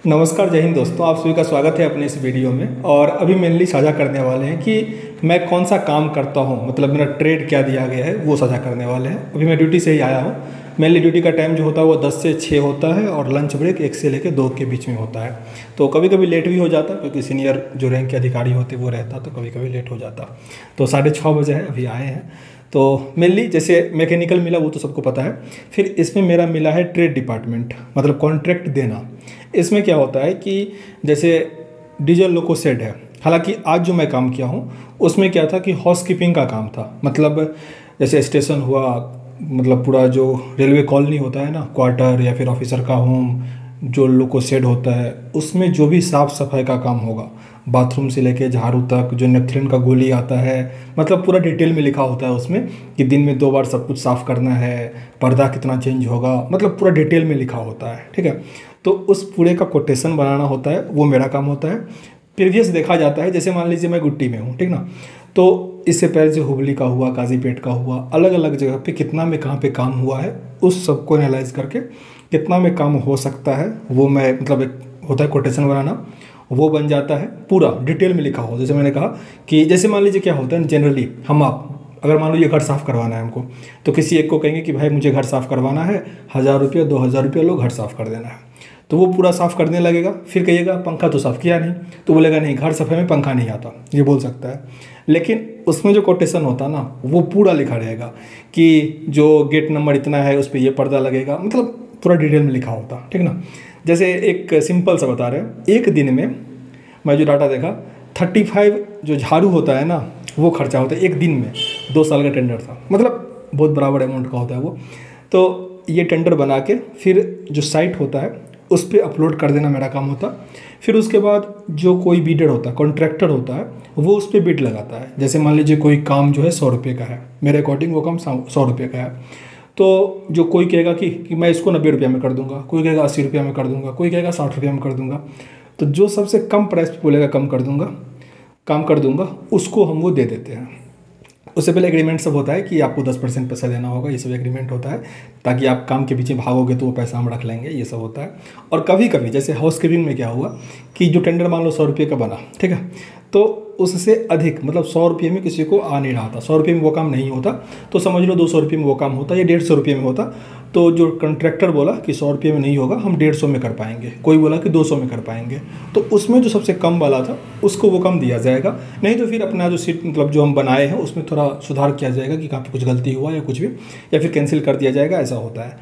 नमस्कार, जय हिंद दोस्तों। आप सभी का स्वागत है अपने इस वीडियो में। और अभी मेनली साझा करने वाले हैं कि मैं कौन सा काम करता हूं, मतलब मेरा ट्रेड क्या दिया गया है वो साझा करने वाले हैं। अभी मैं ड्यूटी से ही आया हूं। मेनली ड्यूटी का टाइम जो होता है वो 10 से 6 होता है और लंच ब्रेक 1 से लेकर 2 के बीच में होता है। तो कभी कभी लेट भी हो जाता क्योंकि सीनियर जो रैंक के अधिकारी होते वो रहता, तो कभी कभी लेट हो जाता। तो 6:30 बजे है, अभी आए हैं। तो मेनली जैसे मैकेनिकल मिला वो तो सबको पता है। फिर इसमें मेरा मिला है ट्रेड डिपार्टमेंट, मतलब कॉन्ट्रैक्ट देना। इसमें क्या होता है कि जैसे डीजल लोको शेड है, हालांकि आज जो मैं काम किया हूँ उसमें क्या था कि हाउस कीपिंग का काम था। मतलब जैसे स्टेशन हुआ, मतलब पूरा जो रेलवे कॉलोनी होता है ना, क्वार्टर या फिर ऑफिसर का होम, जो लोको शेड होता है उसमें जो भी साफ़ सफाई का काम होगा, बाथरूम से लेके झाड़ू तक, जो नेपथलीन का गोली आता है, मतलब पूरा डिटेल में लिखा होता है उसमें कि दिन में 2 बार सब कुछ साफ़ करना है, पर्दा कितना चेंज होगा, मतलब पूरा डिटेल में लिखा होता है। ठीक है, तो उस पूरे का कोटेशन बनाना होता है, वो मेरा काम होता है। प्रीवियस देखा जाता है, जैसे मान लीजिए मैं गुट्टी में हूँ, ठीक ना, तो इससे पहले जो हुबली का हुआ, काजीपेट का हुआ, अलग अलग जगह पे कितना में कहाँ पे काम हुआ है, उस सबको एनालाइज करके कितना में काम हो सकता है वो मैं, मतलब एक होता है कोटेशन बनाना, वो बन जाता है। पूरा डिटेल में लिखा हो। जैसे मैंने कहा कि जैसे मान लीजिए क्या होता है जनरली, हम आप अगर मान लीजिए घर साफ़ करवाना है हमको, तो किसी एक को कहेंगे कि भाई मुझे घर साफ़ करवाना है, 1000 रुपये 2000 रुपये लो, घर साफ़ कर देना है। तो वो पूरा साफ़ करने लगेगा। फिर कहिएगा पंखा तो साफ़ किया नहीं, तो बोलेगा नहीं घर सफाई में पंखा नहीं आता, ये बोल सकता है। लेकिन उसमें जो कोटेशन होता है ना, वो पूरा लिखा रहेगा कि जो गेट नंबर इतना है उस पर ये पर्दा लगेगा, मतलब पूरा डिटेल में लिखा होता। ठीक ना। जैसे एक सिंपल सा बता रहे हैं, एक दिन में मैं जो डाटा देखा, 35 जो झाड़ू होता है ना वो खर्चा होता है एक दिन में। 2 साल का टेंडर था, मतलब बहुत बराबर अमाउंट का होता है वो। तो ये टेंडर बना के फिर जो साइट होता है उस पर अपलोड कर देना मेरा काम होता। फिर उसके बाद जो कोई बीडर होता है, कॉन्ट्रैक्टर होता है, वो उस पर बिड लगाता है। जैसे मान लीजिए कोई काम जो है 100 रुपये का है, मेरे अकॉर्डिंग वो काम 100 रुपये का है, तो जो कोई कहेगा कि मैं इसको 90 रुपये में कर दूंगा, कोई कहेगा 80 रुपये में कर दूंगा, कोई कहेगा 60 रुपये में कर दूंगा। तो जो सबसे कम प्राइस पे बोलेगा कम कर दूंगा, काम कर दूंगा, उसको हम वो दे देते हैं। उससे पहले एग्रीमेंट सब होता है कि आपको 10% पैसा देना होगा, ये सब एग्रीमेंट होता है, ताकि आप काम के पीछे भागोगे तो वो पैसा हम रख लेंगे, ये सब होता है। और कभी कभी जैसे हाउस कीपिंग में क्या हुआ कि जो टेंडर मान लो 100 रुपये का बना, ठीक है, तो उससे अधिक, मतलब 100 रुपये में किसी को आ नहीं रहा था, 100 रुपये में वो काम नहीं होता, तो समझ लो 200 रुपये में वो काम होता या 150 रुपये में होता। तो जो कॉन्ट्रैक्टर बोला कि 100 रुपये में नहीं होगा, हम 150 में कर पाएंगे, कोई बोला कि 200 में कर पाएंगे, तो उसमें जो सबसे कम वाला था उसको वो कम दिया जाएगा। नहीं तो फिर अपना जो सीट, मतलब जो हम बनाए हैं उसमें थोड़ा सुधार किया जाएगा कि कहाँ पे कुछ गलती हुआ या कुछ भी, या फिर कैंसिल कर दिया जाएगा, ऐसा होता है।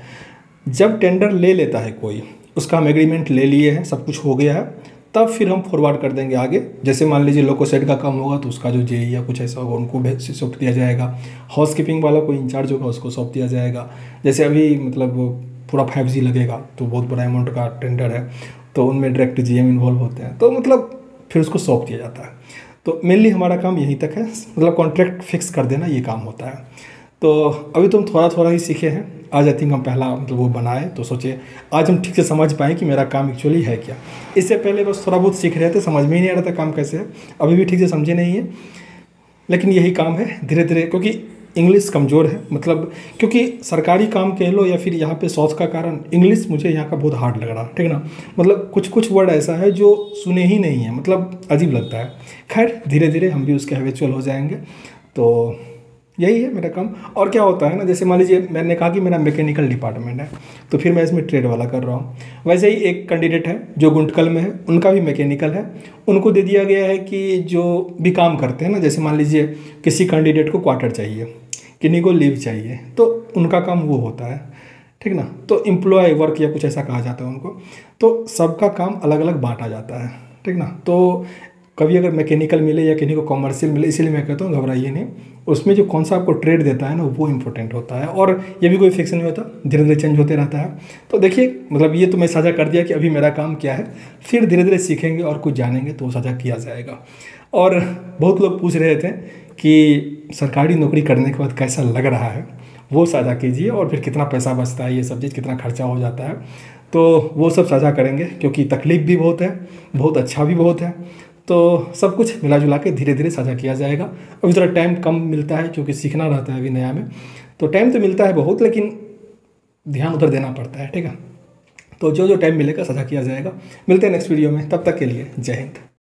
जब टेंडर ले लेता है कोई, उसका हम एग्रीमेंट ले लिए हैं, सब कुछ हो गया है, तब फिर हम फॉरवर्ड कर देंगे आगे। जैसे मान लीजिए लोको सेट का काम होगा तो उसका जो जेई या कुछ ऐसा होगा उनको सौंप दिया जाएगा। हाउस कीपिंग वाला कोई इंचार्ज होगा उसको सौंप दिया जाएगा। जैसे अभी मतलब पूरा 5G लगेगा तो बहुत बड़ा अमाउंट का टेंडर है, तो उनमें डायरेक्ट जीएम इन्वॉल्व होते हैं, तो मतलब फिर उसको सौंप दिया जाता है। तो मेनली हमारा काम यहीं तक है, मतलब कॉन्ट्रैक्ट फिक्स कर देना, ये काम होता है। तो अभी तुम थोड़ा थोड़ा ही सीखे हैं। आज आई थिंक हम पहला मतलब वो बनाए, तो सोचे आज हम ठीक से समझ पाएँ कि मेरा काम एक्चुअली है क्या। इससे पहले बस थोड़ा बहुत सीख रहे थे, समझ में ही नहीं आ रहा था काम कैसे है, अभी भी ठीक से समझे नहीं है, लेकिन यही काम है धीरे धीरे। क्योंकि इंग्लिश कमज़ोर है, मतलब क्योंकि सरकारी काम कह लो या फिर यहाँ पे सौच का कारण, इंग्लिश मुझे यहाँ का बहुत हार्ड लग रहा, ठीक ना। मतलब कुछ कुछ वर्ड ऐसा है जो सुने ही नहीं है, मतलब अजीब लगता है। खैर धीरे धीरे हम भी उसके हैबिचुअल हो जाएंगे। तो यही है मेरा काम। और क्या होता है ना, जैसे मान लीजिए मैंने कहा कि मेरा मैकेनिकल डिपार्टमेंट है, तो फिर मैं इसमें ट्रेड वाला कर रहा हूँ। वैसे ही एक कैंडिडेट है जो गुंटकल में है, उनका भी मैकेनिकल है। उनको दे दिया गया है कि जो भी काम करते हैं ना, जैसे मान लीजिए किसी कैंडिडेट को क्वार्टर चाहिए, किन्हीं को लीव चाहिए, तो उनका काम वो होता है, ठीक ना। तो एम्प्लॉय वर्क या कुछ ऐसा कहा जाता है उनको। तो सबका काम अलग अलग बांटा जाता है, ठीक ना। तो कभी अगर मैकेनिकल मिले या किन्हीं को कॉमर्शियल मिले, इसीलिए मैं कहता हूँ घबराइए नहीं, उसमें जो कौन सा आपको ट्रेड देता है ना वो इंपॉर्टेंट होता है। और ये भी कोई फिक्स नहीं होता, धीरे धीरे चेंज होते रहता है। तो देखिए, मतलब ये तो मैं साझा कर दिया कि अभी मेरा काम क्या है, फिर धीरे धीरे सीखेंगे और कुछ जानेंगे तो साझा किया जाएगा। और बहुत लोग पूछ रहे थे कि सरकारी नौकरी करने के बाद कैसा लग रहा है, वो साझा कीजिए, और फिर कितना पैसा बचता है, ये सब चीज़ कितना खर्चा हो जाता है, तो वो सब साझा करेंगे। क्योंकि तकलीफ भी बहुत है, बहुत अच्छा भी बहुत है, तो सब कुछ मिला जुला के धीरे धीरे साझा किया जाएगा। अभी थोड़ा टाइम कम मिलता है क्योंकि सीखना रहता है अभी नया में, तो टाइम तो मिलता है बहुत, लेकिन ध्यान उधर देना पड़ता है, ठीक है। तो जो जो टाइम मिलेगा साझा किया जाएगा। मिलते हैं नेक्स्ट वीडियो में, तब तक के लिए जय हिंद।